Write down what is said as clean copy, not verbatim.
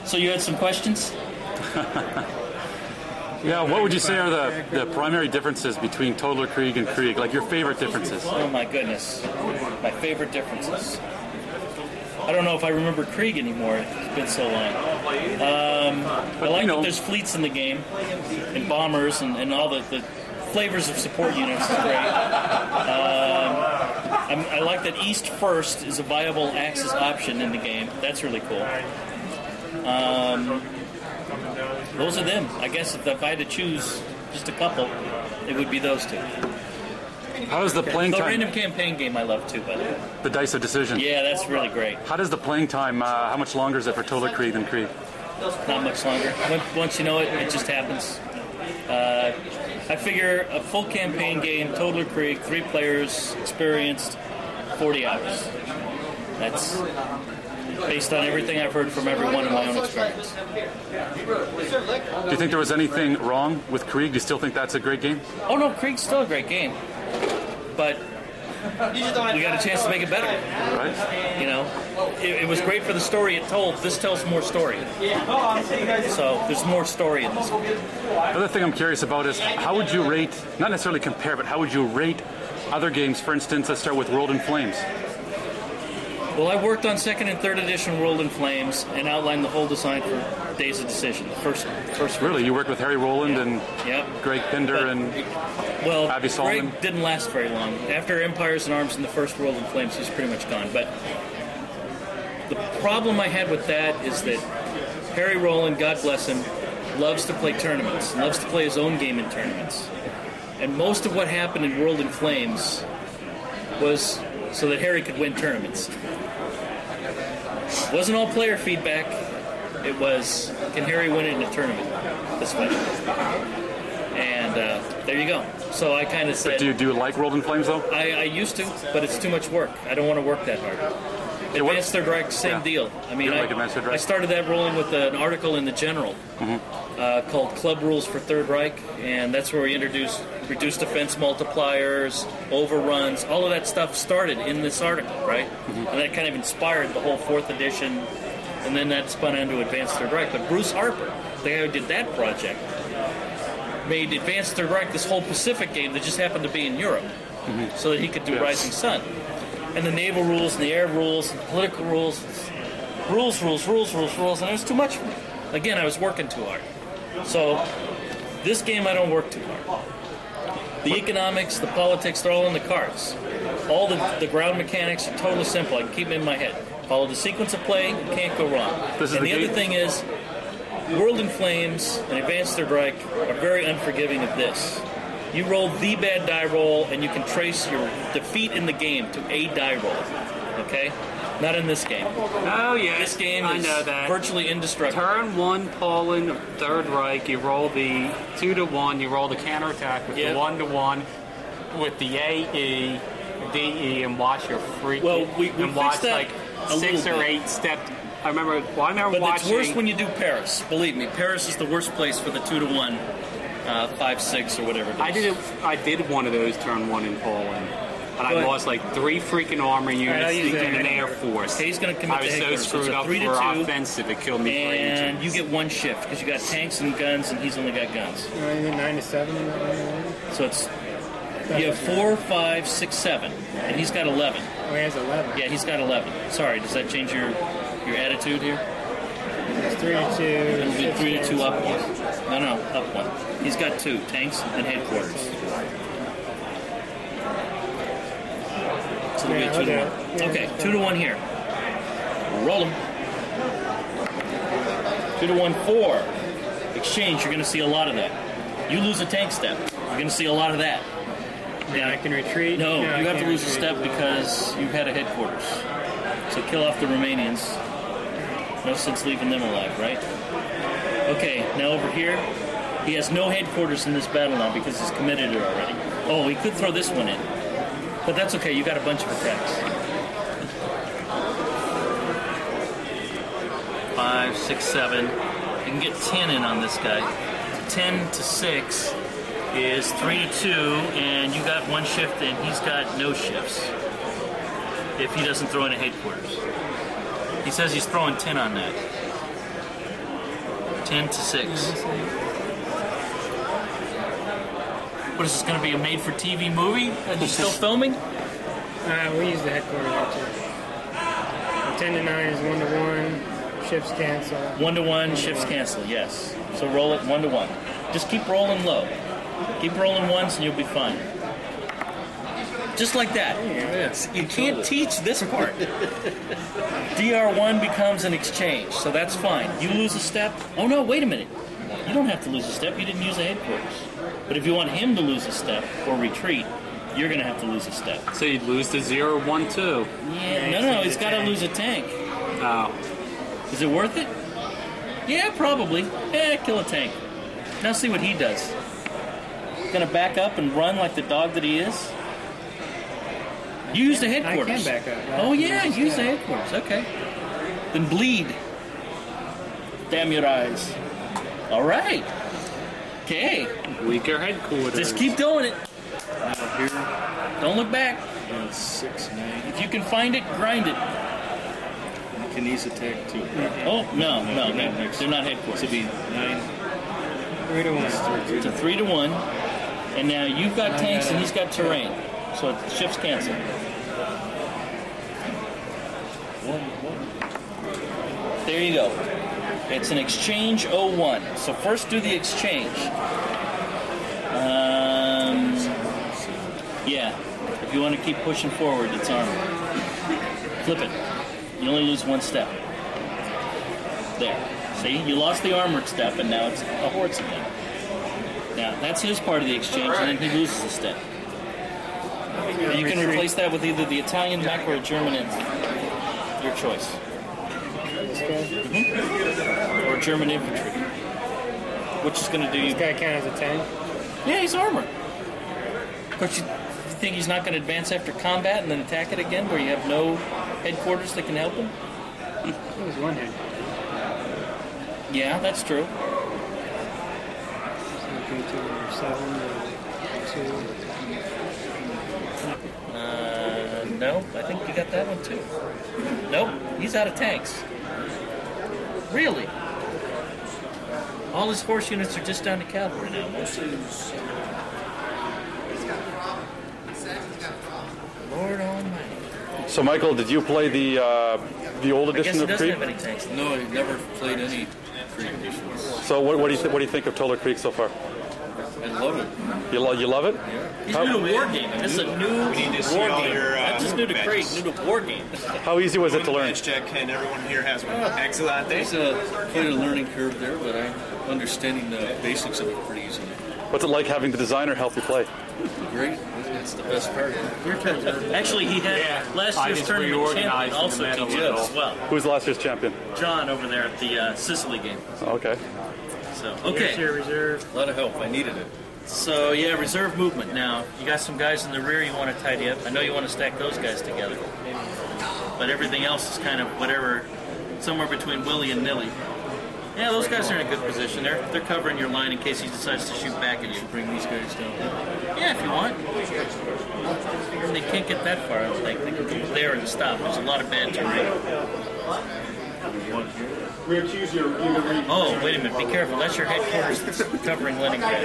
So you had some questions? Yeah, what would you say are the primary differences between Totaler Krieg and Krieg? Like your favorite differences? Oh my goodness. My favorite differences. I don't know if I remember Krieg anymore. It's been so long. I like that there's fleets in the game, and bombers, and all the flavors of support units is great. I like that East First is a viable Axis option in the game. That's really cool. Those are them. I guess if I had to choose just a couple, it would be those two. How does the playing time... The random campaign game I love too, by the way. The Dice of Decision. Yeah, that's really great. How does the playing time, how much longer is it for Totaler Krieg than Krieg? Not much longer. Once you know it, it just happens. I figure a full campaign game, Totaler Krieg, 3 players, experienced, 40 hours. That's based on everything I've heard from everyone in my own experience. Do you think there was anything wrong with Krieg? Do you still think that's a great game? Oh no, Krieg's still a great game. But we got a chance to make it better. Right. You know, it was great for the story it told. This tells more story. So there's more story in this one. The other thing I'm curious about is how would you rate, not necessarily compare, but how would you rate other games? For instance, let's start with World in Flames. Well, I worked on 2nd and 3rd edition World in Flames and outlined the whole design for Days of Decision, the first Really? You worked with Harry Rowland and Greg Pinder and Abby Solomon? Greg didn't last very long. After Empires and Arms in the first World in Flames, he's pretty much gone. But the problem I had with that is that Harry Rowland, God bless him, loves to play tournaments, loves to play his own game in tournaments. And most of what happened in World in Flames was so that Harry could win tournaments. It wasn't all player feedback. It was, can Harry win it in a tournament this way? And there you go. So I kind of said... But do you like World in Flames, though? I used to, but it's too much work. I don't want to work that hard. Advanced Third Reich, same deal. I mean, I started that rolling with an article in the General called Club Rules for Third Reich, and that's where we introduced reduced defense multipliers, overruns, all of that stuff started in this article, right? And that kind of inspired the whole 4th edition, and then that spun into Advanced Third Reich. But Bruce Harper, the guy who did that project, made Advanced Third Reich this whole Pacific game that just happened to be in Europe, so that he could do Rising Sun. And the naval rules, and the air rules, and the political rules, rules, and it was too much for me. Again, I was working too hard. So, this game I don't work too hard. The economics, the politics, they're all in the cards. All the ground mechanics are totally simple. I can keep them in my head. Follow the sequence of play, you can't go wrong. And the other thing is, World in Flames and Advanced Third Reich are very unforgiving of this. You roll the bad die roll, and you can trace your defeat in the game to a die roll. Okay? Not in this game. Oh, yeah. This game is virtually indestructible. Turn 1, Poland, Third Reich, you roll the 2-to-1, you roll the counterattack with the 1-to-1, with the AE, DE, and watch your freak. Well, we watch that like 6 or 8 step. I remember watching. But it's worse when you do Paris. Believe me, Paris is the worst place for the 2-to-1, 5-6 or whatever it is. I did one of those turn 1 in Poland. And I lost like 3 freaking armor units to an Air Force. He's going to commit to I was so screwed up for offensive, it killed me for and you get 1 shift because you got tanks and guns, and he's only got guns. You get 9 to 7 in that one. So it's you have 4, 5, 6, 7, and he's got 11. Oh, he has 11. Yeah, he's got 11. Sorry, does that change your attitude here? It's 3 to 2. It'll be 3 to 2 up 1. No, up 1. He's got 2 tanks and headquarters. So it'll be a 2-to-1. Okay, 2-to-1 here. Roll them. 2-to-1, 4. Exchange, you're going to see a lot of that. You lose a tank step, you're going to see a lot of that. Yeah, I can retreat. No, you have to lose a step because you've had a headquarters. So kill off the Romanians. No sense leaving them alive, right? Okay, now over here, he has no headquarters in this battle now because he's committed it already. Oh, he could throw this one in. But that's okay, you got a bunch of attacks. 5, 6, 7. You can get 10 in on this guy. 10 to 6 is 3 to 2, and you got 1 shift in. He's got no shifts if he doesn't throw in a headquarters. He says he's throwing 10 on that. 10 to 6. What is this going to be, a made-for-TV movie? Are you still filming? We use the headquarters there too. 10 to 9 is 1 to 1. Shifts cancel. 1 to 1, shifts cancel, yes. So roll it 1 to 1. Just keep rolling low. Keep rolling once and you'll be fine. Just like that. Yes, You can't teach this part. DR1 becomes an exchange, so that's fine. You lose a step. Oh no, wait a minute. You don't have to lose a step. You didn't use a headquarters. But if you want him to lose a step or retreat, you're going to have to lose a step. So you'd lose to 0, 1, 2. Yeah, no, he's got to lose a tank. Oh. Is it worth it? Yeah, probably. Kill a tank. Now see what he does. Gonna back up and run like the dog that he is? Use the headquarters. I can back up. Oh yeah, use the headquarters. Okay. Then bleed. Damn your eyes. All right. Okay. Weaker headquarters. Just keep doing it. Now here, Don't look back. 6, 9. If you can find it, grind it. You can ease attack too. Oh, no. They're not headquarters. This will be 9. 3 to 1. It's a 3 to 1. And now you've got tanks and he's got terrain. So it shifts cancel. 1. There you go. It's an exchange 01. So first do the exchange. Yeah. If you want to keep pushing forward, it's armor. Flip it. You only lose 1 step. There. See? You lost the armored step and now it's a horse again. Now, that's his part of the exchange and then he loses a step. You can replace that with either the Italian mech or a German infantry. Your choice. Or German infantry. Which is going to do you... This guy count as a tank? Yeah, he's armored. Of course, you think he's not going to advance after combat and then attack it again where you have no headquarters that can help him? It was 1 hit. Yeah, that's true. Okay, 7 2. No, I think you got that one too. Nope, he's out of tanks. Really? All his horse units are just down to cavalry now. Lord Almighty. So, Michael, did you play the old I guess edition he of doesn't Krieg? have any tanks. No, I never played any Krieg editions. So, what do you think of Totaler Krieg so far? I love it. You love it? He's new to wargaming. This is a new wargame. Not just new to Krieg, new to wargame. How easy was it to learn? Jack and everyone here has one. Excellent. There's quite a learning curve there, but I'm understanding the basics of it pretty easily. What's it like having the designer help you play? Great. That's the best part. Actually, he had last I year's just tournament reorganized champion also the meta teaches a little. as well. Who's last year's champion? John over there at the Sicily game. Okay. So Here's okay. your reserve. A lot of help. I needed it. So yeah, reserve movement. Now you got some guys in the rear you want to tidy up. I know you want to stack those guys together, but everything else is kind of whatever, somewhere between willy and nilly. Yeah, those guys are in a good position. They're covering your line in case he decides to shoot back at you. Bring these guys down. Yeah, if you want. They can't get that far, I don't think. They can come there and stop. There's a lot of bad terrain. Oh, wait a minute. Be careful. That's your headquarters that's covering Leningrad.